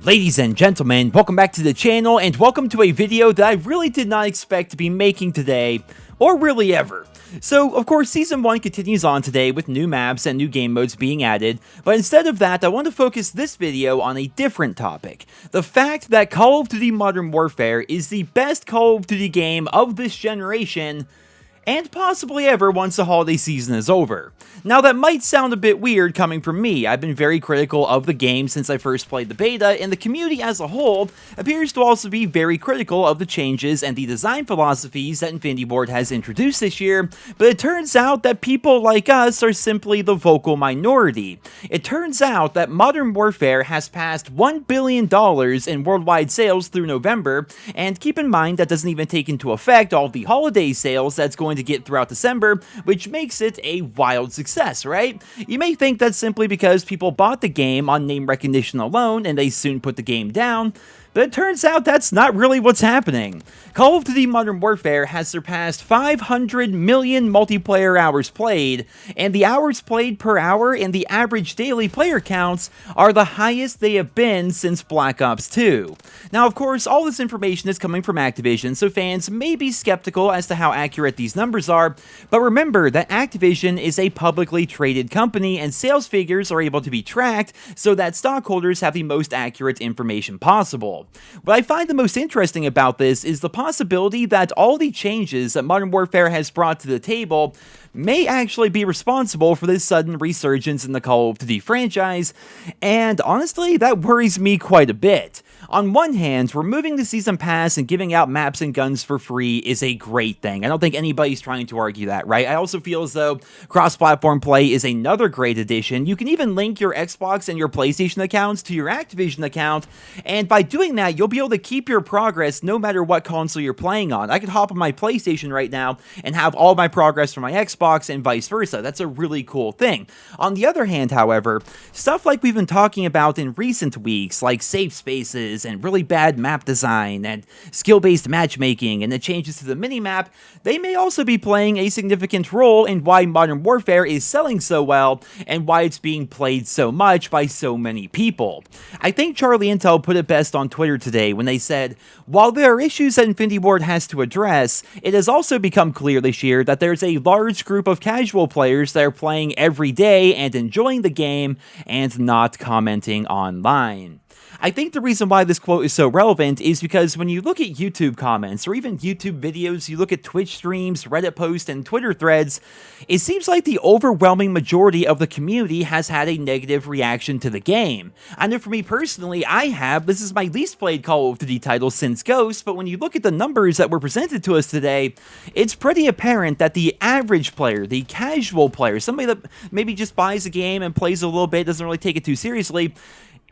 Ladies and gentlemen, welcome back to the channel, and welcome to a video that I really did not expect to be making today, or really ever. So, of course, Season 1 continues on today with new maps and new game modes being added, but instead of that, I want to focus this video on a different topic. The fact that Call of Duty Modern Warfare is the best Call of Duty game of this generation, and possibly ever once the holiday season is over. Now that might sound a bit weird coming from me. I've been very critical of the game since I first played the beta, and the community as a whole appears to also be very critical of the changes and the design philosophies that Infinity Ward has introduced this year, but it turns out that people like us are simply the vocal minority. It turns out that Modern Warfare has passed $1 billion in worldwide sales through November, and keep in mind that doesn't even take into effect all the holiday sales that's going to get throughout December, which makes it a wild success, right? You may think that's simply because people bought the game on name recognition alone and they soon put the game down, but it turns out that's not really what's happening. Call of Duty Modern Warfare has surpassed 500 million multiplayer hours played, and the hours played per hour and the average daily player counts are the highest they have been since Black Ops 2. Now, of course, all this information is coming from Activision, so fans may be skeptical as to how accurate these numbers are, but remember that Activision is a publicly traded company and sales figures are able to be tracked so that stockholders have the most accurate information possible. What I find the most interesting about this is the possibility that all the changes that Modern Warfare has brought to the table may actually be responsible for this sudden resurgence in the Call of Duty franchise, and honestly, that worries me quite a bit. On one hand, removing the Season Pass and giving out maps and guns for free is a great thing. I don't think anybody's trying to argue that, right? I also feel as though cross-platform play is another great addition. You can even link your Xbox and your PlayStation accounts to your Activision account, and by doing that, you'll be able to keep your progress no matter what console you're playing on. I could hop on my PlayStation right now and have all my progress from my Xbox and vice versa. That's a really cool thing. On the other hand, however, stuff like we've been talking about in recent weeks, like safe spaces and really bad map design and skill-based matchmaking and the changes to the minimap, they may also be playing a significant role in why Modern Warfare is selling so well and why it's being played so much by so many people. I think Charlie Intel put it best on Twitter today when they said, while there are issues that Infinity Ward has to address, it has also become clear this year that there's a large group of casual players that are playing every day and enjoying the game and not commenting online. I think the reason why this quote is so relevant is because when you look at YouTube comments or even YouTube videos, you look at Twitch streams, Reddit posts, and Twitter threads, it seems like the overwhelming majority of the community has had a negative reaction to the game. I know for me personally, this is my least played Call of Duty title since Ghost, but when you look at the numbers that were presented to us today, it's pretty apparent that the average player, the casual player, somebody that maybe just buys a game and plays a little bit, doesn't really take it too seriously,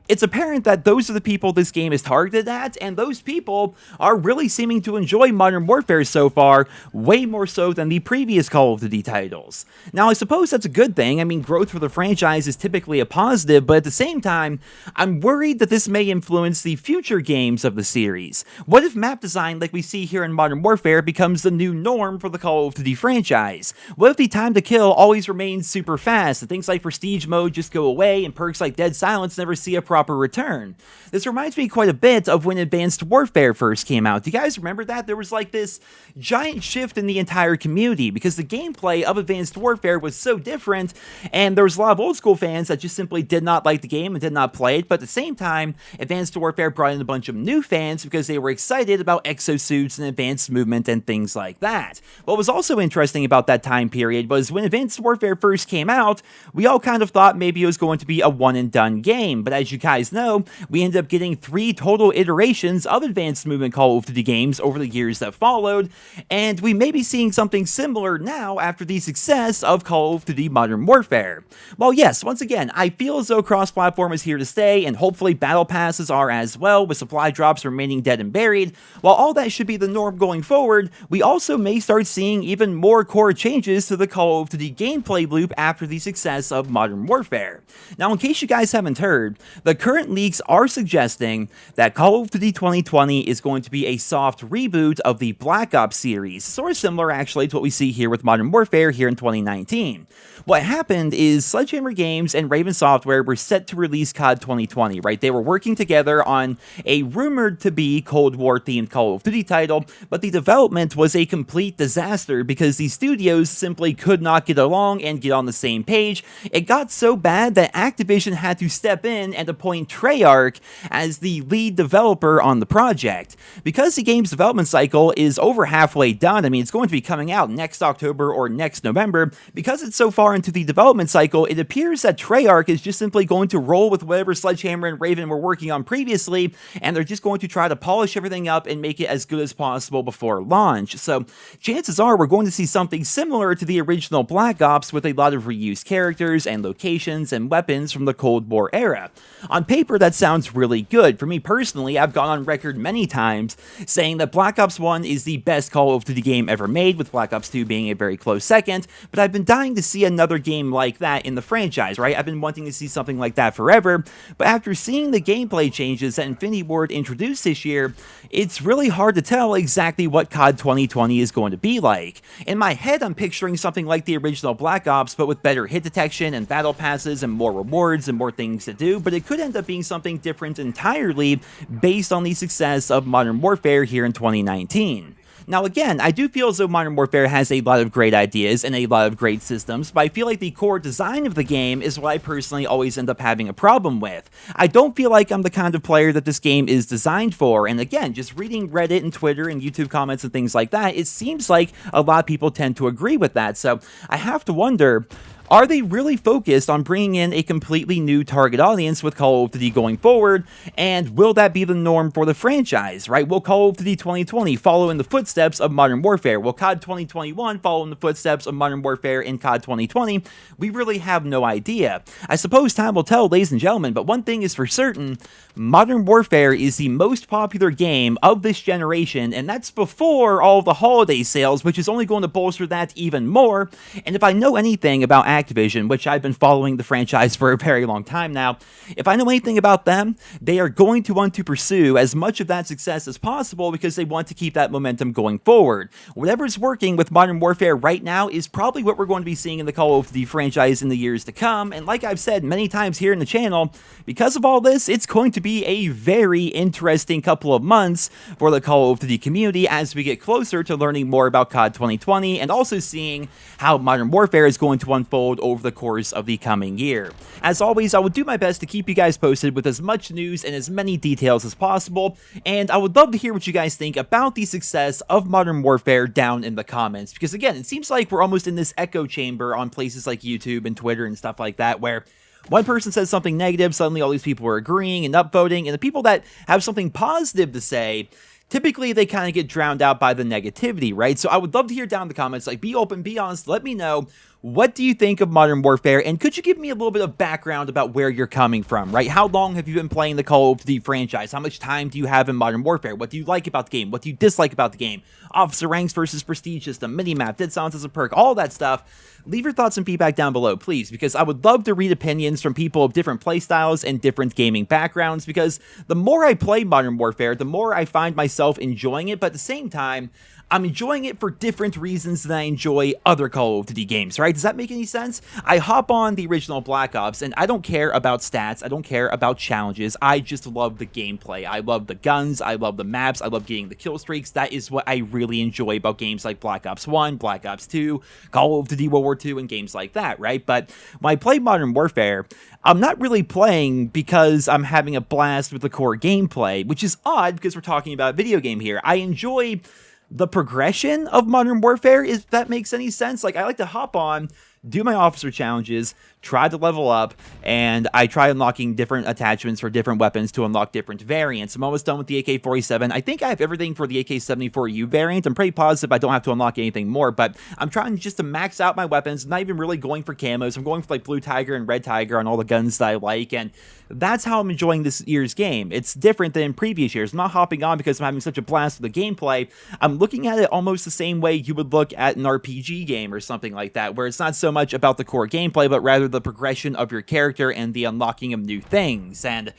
it's apparent that those are the people this game is targeted at, and those people are really seeming to enjoy Modern Warfare so far, way more so than the previous Call of Duty titles. Now, I suppose that's a good thing. I mean, growth for the franchise is typically a positive, but at the same time, I'm worried that this may influence the future games of the series. What if map design, like we see here in Modern Warfare, becomes the new norm for the Call of Duty franchise? What if the time to kill always remains super fast, and things like Prestige Mode just go away, and perks like Dead Silence never see a proper return? This reminds me quite a bit of when Advanced Warfare first came out. Do you guys remember that? There was like this giant shift in the entire community because the gameplay of Advanced Warfare was so different, and there was a lot of old school fans that just simply did not like the game and did not play it, but at the same time, Advanced Warfare brought in a bunch of new fans because they were excited about exosuits and advanced movement and things like that. What was also interesting about that time period was when Advanced Warfare first came out, we all kind of thought maybe it was going to be a one and done game, but as you guys know, we ended up getting 3 total iterations of advanced movement Call of Duty games over the years that followed, and we may be seeing something similar now after the success of Call of Duty Modern Warfare. Well, yes, once again, I feel as though cross-platform is here to stay, and hopefully battle passes are as well, with supply drops remaining dead and buried. While all that should be the norm going forward, we also may start seeing even more core changes to the Call of Duty gameplay loop after the success of Modern Warfare. Now, in case you guys haven't heard, the the current leaks are suggesting that Call of Duty 2020 is going to be a soft reboot of the Black Ops series, sort of similar actually to what we see here with Modern Warfare here in 2019. What happened is Sledgehammer Games and Raven Software were set to release COD 2020, right? They were working together on a rumored to be Cold War themed Call of Duty title, but the development was a complete disaster because the studios simply could not get along and get on the same page. It got so bad that Activision had to step in and appoint Treyarch as the lead developer on the project. Because the game's development cycle is over halfway done, I mean, it's going to be coming out next October or next November, because it's so far into the development cycle, it appears that Treyarch is just simply going to roll with whatever Sledgehammer and Raven were working on previously, and they're just going to try to polish everything up and make it as good as possible before launch. So chances are we're going to see something similar to the original Black Ops with a lot of reused characters and locations and weapons from the Cold War era. On paper, that sounds really good. For me personally, I've gone on record many times saying that Black Ops 1 is the best Call of Duty game ever made, with Black Ops 2 being a very close second, but I've been dying to see another game like that in the franchise, right? I've been wanting to see something like that forever, but after seeing the gameplay changes that Infinity Ward introduced this year, it's really hard to tell exactly what COD 2020 is going to be like. In my head, I'm picturing something like the original Black Ops, but with better hit detection and battle passes and more rewards and more things to do, but it could end up being something different entirely based on the success of Modern Warfare here in 2019. Now again, I do feel as though Modern Warfare has a lot of great ideas and a lot of great systems, but I feel like the core design of the game is what I personally always end up having a problem with. I don't feel like I'm the kind of player that this game is designed for, and again, just reading Reddit and Twitter and YouTube comments and things like that, it seems like a lot of people tend to agree with that, so I have to wonder, are they really focused on bringing in a completely new target audience with Call of Duty going forward, and will that be the norm for the franchise, right? Will Call of Duty 2020 follow in the footsteps of Modern Warfare? Will COD 2021 follow in the footsteps of Modern Warfare in COD 2020? We really have no idea. I suppose time will tell, ladies and gentlemen, but one thing is for certain, Modern Warfare is the most popular game of this generation, and that's before all the holiday sales, which is only going to bolster that even more. And if I know anything about Activision, which I've been following the franchise for a very long time now, if I know anything about them, they are going to want to pursue as much of that success as possible because they want to keep that momentum going forward. Whatever's working with Modern Warfare right now is probably what we're going to be seeing in the Call of Duty franchise in the years to come, and like I've said many times here in the channel, because of all this, it's going to be a very interesting couple of months for the Call of Duty community as we get closer to learning more about COD 2020 and also seeing how Modern Warfare is going to unfold over the course of the coming year. As always, I will do my best to keep you guys posted with as much news and as many details as possible, and I would love to hear what you guys think about the success of Modern Warfare down in the comments, because again, it seems like we're almost in this echo chamber on places like YouTube and Twitter and stuff like that, where one person says something negative, suddenly all these people are agreeing and upvoting, and the people that have something positive to say, typically they kind of get drowned out by the negativity, right? So I would love to hear down in the comments, like, be open, be honest, let me know, what do you think of Modern Warfare, and could you give me a little bit of background about where you're coming from, right? How long have you been playing the Call of Duty franchise? How much time do you have in Modern Warfare? What do you like about the game? What do you dislike about the game? Officer ranks versus prestige system, minimap, dead silence as a perk, all that stuff. Leave your thoughts and feedback down below, please, because I would love to read opinions from people of different playstyles and different gaming backgrounds, because the more I play Modern Warfare, the more I find myself enjoying it, but at the same time, I'm enjoying it for different reasons than I enjoy other Call of Duty games, right? Does that make any sense? I hop on the original Black Ops, and I don't care about stats, I don't care about challenges, I just love the gameplay. I love the guns, I love the maps, I love getting the kill streaks. That is what I really enjoy about games like Black Ops 1, Black Ops 2, Call of Duty World War II, and games like that, right? But when I play Modern Warfare, I'm not really playing because I'm having a blast with the core gameplay, which is odd because we're talking about a video game here. I enjoy the progression of Modern Warfare, if that makes any sense. Like, I like to hop on, do my officer challenges, try to level up, and I try unlocking different attachments for different weapons to unlock different variants. I'm almost done with the AK-47. I think I have everything for the AK-74U variant. I'm pretty positive I don't have to unlock anything more, but I'm trying just to max out my weapons. I'm not even really going for camos. I'm going for like Blue Tiger and Red Tiger on all the guns that I like, and that's how I'm enjoying this year's game. It's different than previous years. I'm not hopping on because I'm having such a blast with the gameplay. I'm looking at it almost the same way you would look at an RPG game or something like that, where it's not so much about the core gameplay, but rather the progression of your character and the unlocking of new things. And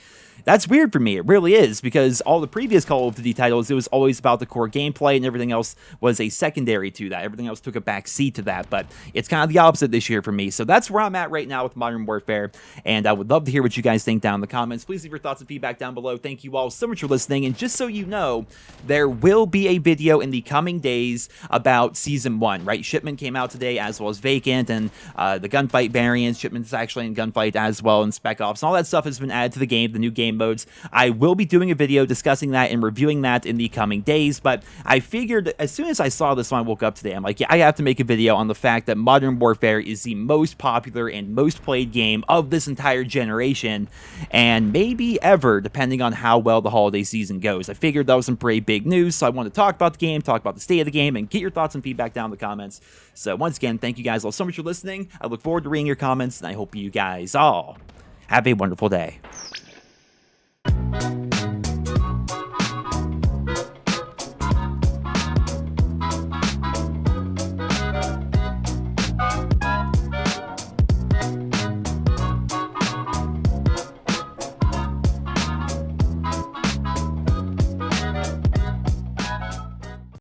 that's weird for me, it really is, because all the previous Call of Duty titles, it was always about the core gameplay, and everything else was a secondary to that. Everything else took a back seat to that, but it's kind of the opposite this year for me. So that's where I'm at right now with Modern Warfare, and I would love to hear what you guys think down in the comments. Please leave your thoughts and feedback down below. Thank you all so much for listening, and just so you know, there will be a video in the coming days about Season 1, right? Shipment came out today, as well as Vacant, and the Gunfight variants. Shipment is actually in Gunfight as well, and Spec Ops, and all that stuff has been added to the game, the new game modes. I will be doing a video discussing that and reviewing that in the coming days, but I figured as soon as I saw this when I woke up today, I'm like, yeah, I have to make a video on the fact that Modern Warfare is the most popular and most played game of this entire generation, and maybe ever, depending on how well the holiday season goes. I figured that was some pretty big news, so I wanted to talk about the game, talk about the state of the game, and get your thoughts and feedback down in the comments. So once again, thank you guys all so much for listening. I look forward to reading your comments, and I hope you guys all have a wonderful day.